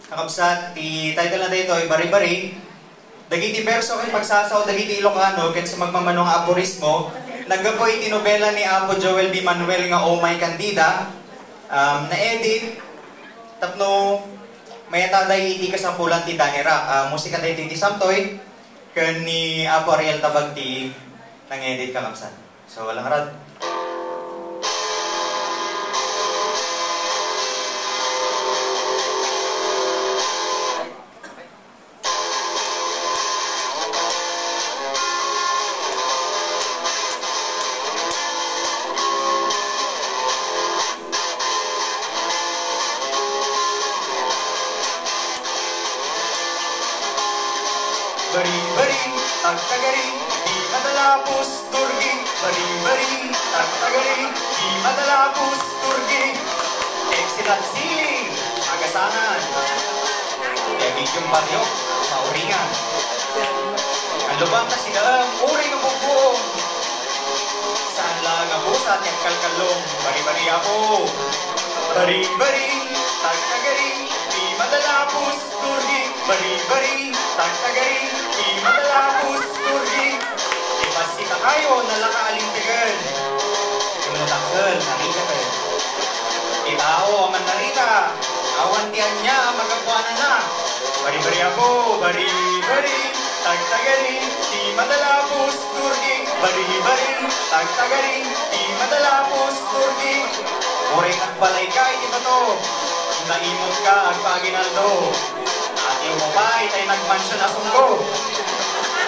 Kakabsat, ti title na dito ay Bari-Bari. Dagiti verso kay pagsasaw, dagiti Ilocano, ken sa magmamanong aporismo, naggapoy ti nobela ni Apo Joel B. Manuel nga O My Candida, na-edit, tapno, mayataday iti kasampulan ti Danira. Musika tayo ti Samtoy, ken ni Apo Ariel Tabag ti nang-edit kakabsat. So, walang rad. Bari-bari, tagtagari, di madalapos turgi. Bari-bari, tagtagari, di madalapos turgi. Exilat siling, agasangan. Yagig yung baryo, mauringan. Ang lubang na silang, uring ang bugbuong. Saan lang ang busat yung kalkalong. Bari-bari ako. Bari-bari, tagtagari, di madalapos turgi. Bari-bari, tagtagari, di madalapos turgi. Ipasita kayo na lakaalintigan. Yung natakal, nakikatan. Itao ang manarita, awan tiyan niya ang magabuanan na. Bari-bari ako, bari-bari, tagtagari, di madalapos turgi. Bari-bari, tagtagari, di madalapos turgi. Uray at balay ka, iti ba to? Naimot ka at paginaldo. Ati mo pa, itay nagmansyon asunggo.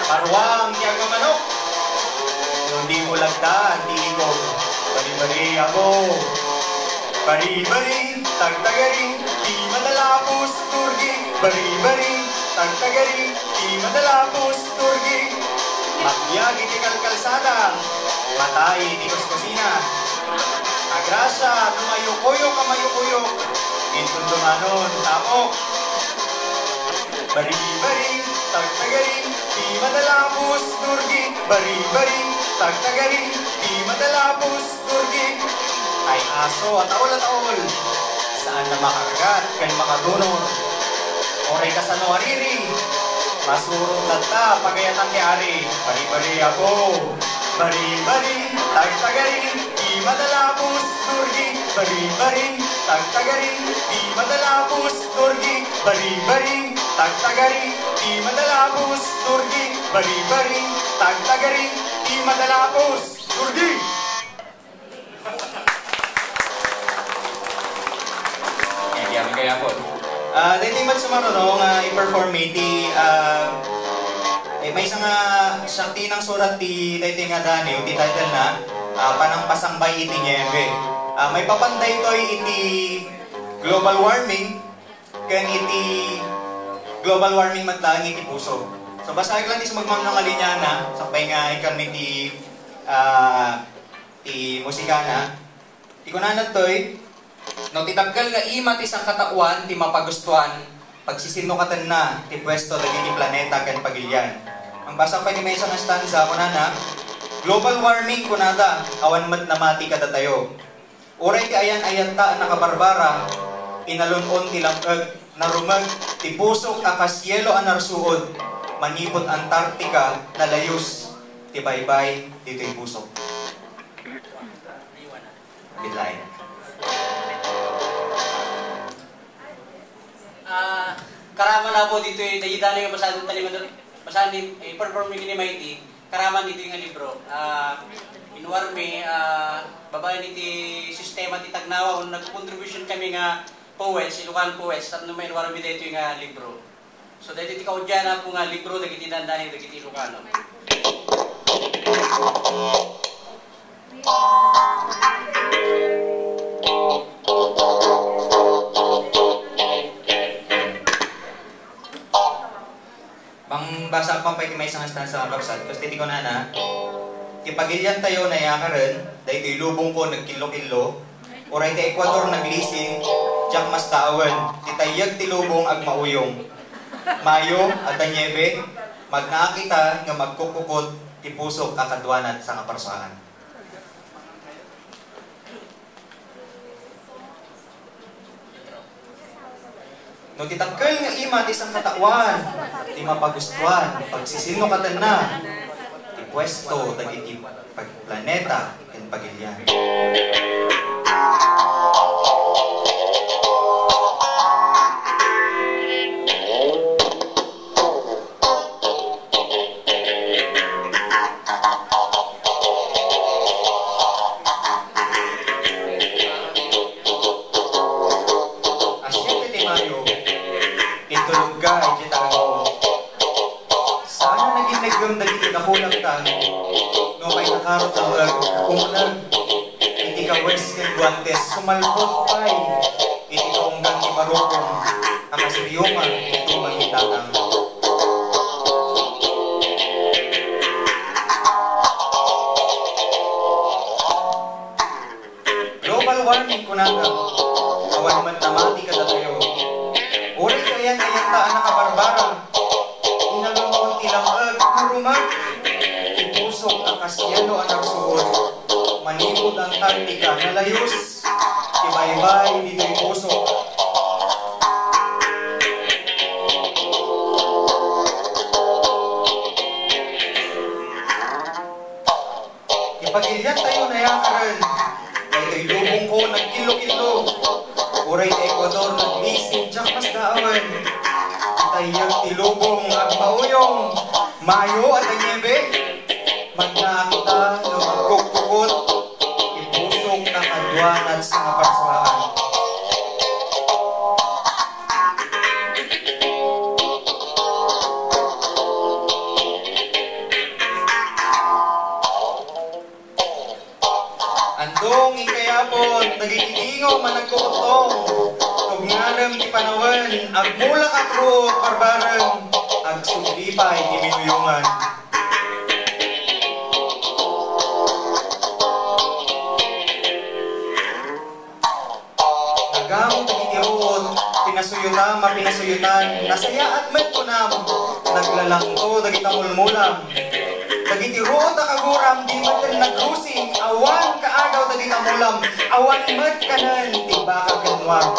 Parwang tiyag manok. Hindi mo lagdaan, di ko. Bari-bari ako. Bari-bari, tagtagari, di madalapos turgi. Bari-bari, tagtagari, di madalapos turgi. Makyag iti kalkalsada, matay iti kuskusina. Agrasya, tumayukuyo kamayukuyo. Intundumanon, tapok. Bari-bari, tagtagari, di madalapos turgi. Bari-bari, tagtagari, di madalapos turgi. Ay aso at aol, saan na makakagat kay makadunor. Oray ka sa nuariri, masurong tata pagayatan ti ari. Bari-bari ako. Bari-bari, tagtagari, di madalapos turgi. Bari-bari, tagtagari, di madalapos turgi. Bari-bari, tagtagari, di madalapos turgi. Bari-bari, tagtagari, di madalapos turgi. Yan kaya po. Dahil man sumarunong i-perform iti may isang sakti ng surat ti dahil nga dani, iti title na Panang Pasangbay iti Nyebe. May papanday ito iti global warming kan iti global warming matlang iti puso. So basta lang ti sumagmam ng alinyana sakbay nga ikan iti ti musika na ti kunanan to'y no titaggal nga imat isang katauan ti mapagustuhan pagsisinukatan na ti pwesto dagiti planeta ken pagilyan. Ang basa pa ni may isang stanza kunana, global warming kunada, awan mat na mati kada tayo. Uray ti ayan-ayan ta nakabarbara, inalunon ti langeg, narumag ti pusok akas yelo anarsuod, manipot Antarctica na layus, ti baybay dito'y pusok. Bilay. Karaman na po dito yung nagidano yung masadong taliman masadong performing ni Mighty. Karaman dito yung libro. Inuwarmi, babae niti sistema ti Tagnawa, nag-contribution kami nga poets, Ilocano poets, tapos may inuwarmi dito yung libro. So dito ti kaudyan na po nga libro, dagiti dandanin, dagiti Ilocano. Basa pa pa may isang stanza ng kapsat. Tapos titi ko na kipagilyan tayo na yakaran, dahil ito'y lubong ko nagkilo-kilo, oray ta Ecuador naglising, jak mas taawan, titayag ti lubong ag mauyong. Mayo at tanyebe, magnaakita nga magkukukot, ti pusok kakadwanat sa kaparsahan. No titakkel nga ima ti sang katawan, ti mapagustuhan, pagsisino katan na, ti pwesto dagiti pagplaneta ken pagilyan. No may nakarot ang umunag iti ka west ken guantes sumalpot pay iti kaunggang ti marukong ang kasiriyongan ito mangitatang global warming kunaga awan man namati kada tayo uri kayan taan nakabarbara inalumon tilamag marumag pusok ang Kastyano ang nagsuod, manipod ang Antarctica na layos, ibaybay dito'y pusok. Ipagilyan tayo na yakaran, dito'y lubong ko nagkilo-kilo, uray na Ecuador naglising tsak mas daawan, itayag tilubong at mauyong, mayo at ang niebe, magkakita, lumagkukukot, ibusok na kadwan at sa kapaswaan. Andong ikayapon, nagigigingaw managkukutong, tugnanam ti panawan, agmulak at ruot, barbarang, agsudlipay ti minuyungan. Gamot ang itiroon, pinasuyutan, mapinasuyutan, nasaya at medpunam, naglalangto, dagitamulmulam. Dagitiroon na kaguram, di matan nagrusing, awan kaagaw dagitamulam, awan mat kanan, di baka ganwag.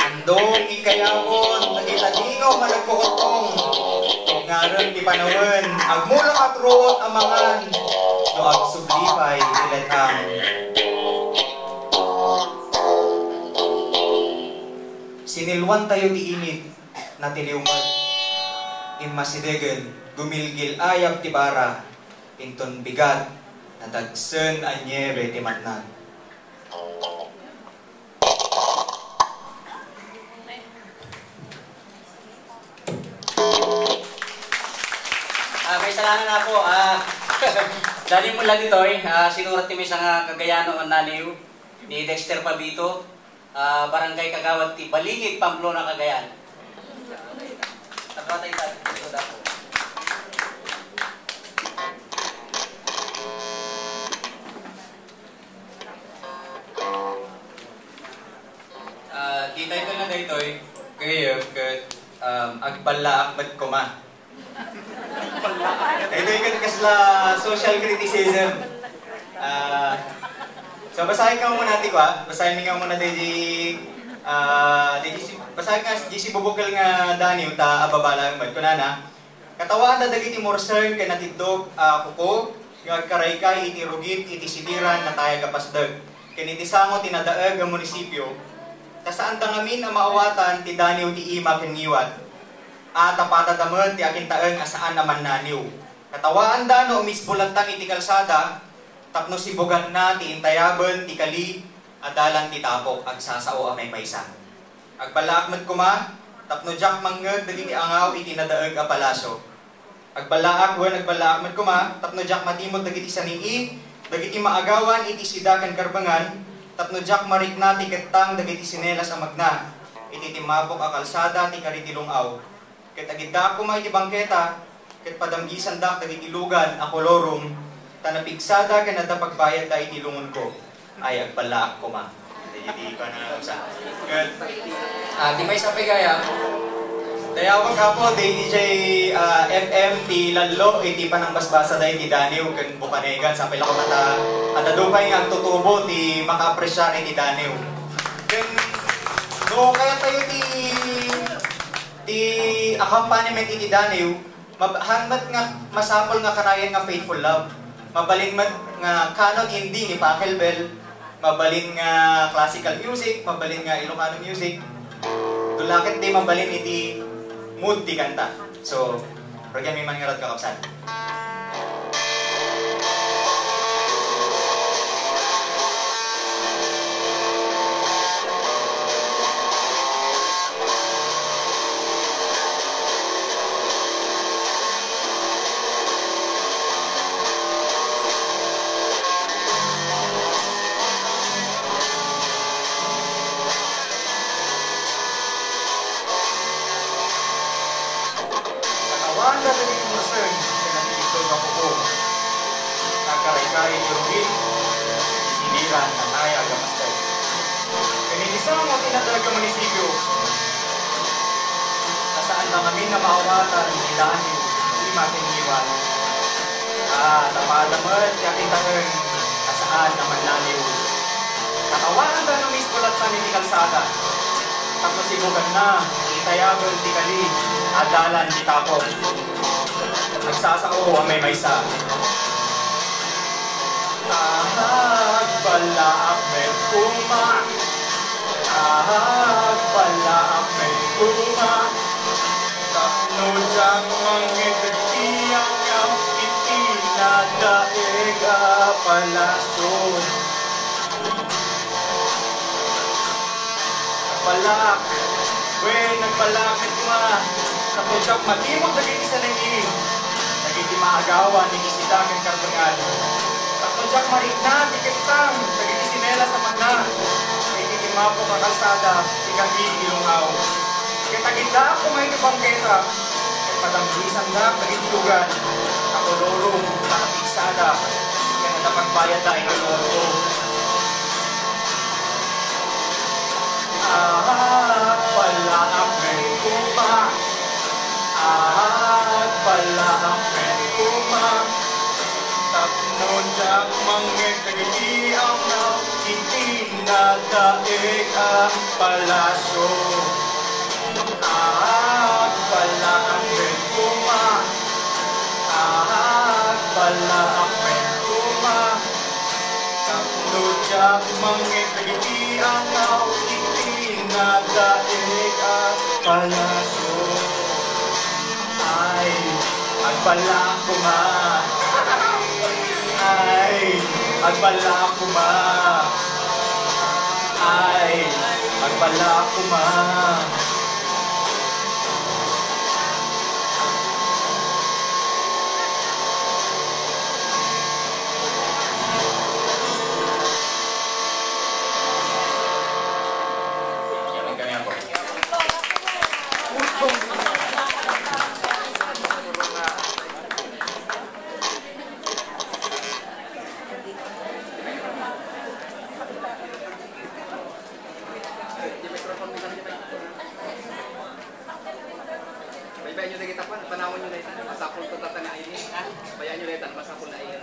Andong ikayapon, dagitalingaw managkukutong, ngaran di panawan, agmulak at root amangan, no agsublipay ilatang. Sinilwan tayo di init na tiliwmad, imasidegan, gumilgil ayab ti bara, pinton bigat, na dagsen ang nyebe ti matnag. May salanan na po. Dali mo lang dito sinurat ti may nga Cagayano ang naliw ni Dexter Pabito, Barangay Kagawad ti Baligid, Pamplona, Cagayan. Tapatay tayo dito dapo. Di title na dito kayo agbala akbat ko ma. Ito yung kasla social criticism. So basahin ka muna natin ko basahin ka muna basahin ka di si bubukal nga Daniel ta ababala ang kunana. Katawaan na dagiti morsern kay natidog kuko nga karay kay iti rugit iti sidiran na tayo kapasdag. Kiniti sango tinadaag ang munisipyo. Kasaan tangamin ang maawatan ti Daniel ti ima kengiwat. At apatadamad ti akin taeng asaan naman naniw. Katawaan da no umisbulantang iti kalsada, tapno sibugan na ti intayaban ti kali, adalan ti tapok agsasao amay paysan. Agbalaak kuma, tapno jak manggag dagiti angaw iti nadaeg a palasyo. Agbalaak kuma, tapno jak matimod dagiti saningi, dagiti maagawan iti sidakan karbangan, tapno jak marikna ti kettang dagiti sinelas a magna, iti timapok a kalsada ti karitilungaw. Ket agidda ko may bangketa, ket padamgisan dak dagiti lugan a kolorum, tanapigsada ken adda pagbayad da iti lungon ko. Ay agpalaak ko ma. Di ka na sa. Good. Di may sa pigaya. Dayawag ako, DJ FM, ti Lalo, iti panang basbasa day ti Daniw, kan Bukanegan, sa pila ko atadupay nga tutubo, ti makapresya ni ti Daniw. Then, no, kaya tayo ti accompaniment iti Daniw, hanmat nga masapol nga kanayan nga faithful love. Mabalin nga canon indie ni Pachelbel, mabalin nga classical music, mabalin nga Ilocano music. Dulakit di mabalin iti mood ti kanta. So, ragyan may mangarad kakapsan. Wala na rin yung masern, pinatitol ka po. Nagkaray-karay yung rin, isiniran na tayo agamastay. Kanilisang ang tinatalaga munisipyo, nasaan na kami na maawatan, nilaan yung imatiniwan. Napadamat, yakitagan, nasaan na manlaliw. Katawaan na nung iskulat sa nini kalsada. Tapos sibugan na, itayagon ti kali, adalan ti tapos. Nagsasao ang may maysa. Ahag pala may kuma. Ahag pala may kuma. Tapno diyang mangitagtiyang ang itinadaig palasyon. Balak, nagbalakit nga. Kapag matimog naging isa ng iing. Naging maagawan, nigisita ng karbungan. Kapag marigna, dikitang, naging sinela sa magna. Naging mapo kakalsada, ikagi ilungaw. Kitagita ako may bangketa. Padambisan na, naging lugan. Ako lorong, nakapigsada. Kaya napagbayad na ikaloro. Ahag pala ang may kuma. Ahag pala ang may kuma. Tapno dyak mangit nagiti ang naw. Itinadaig ang palasyo. Ahag pala ang may kuma. Ahag pala ang may kuma. Tapno dyak mangit nagiti ang naw. Nadaig ang palasyo. Ay, agbala ko ma. Ay, agbala ko ma. Ay, agbala ko ma. Bayan nyo na kita pa, panahon nyo na ito, masakol ko tatana ini. Bayan nyo na ito, masakol na ini.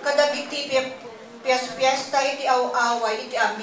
Kadagiti piyesta iti awaway iti amya.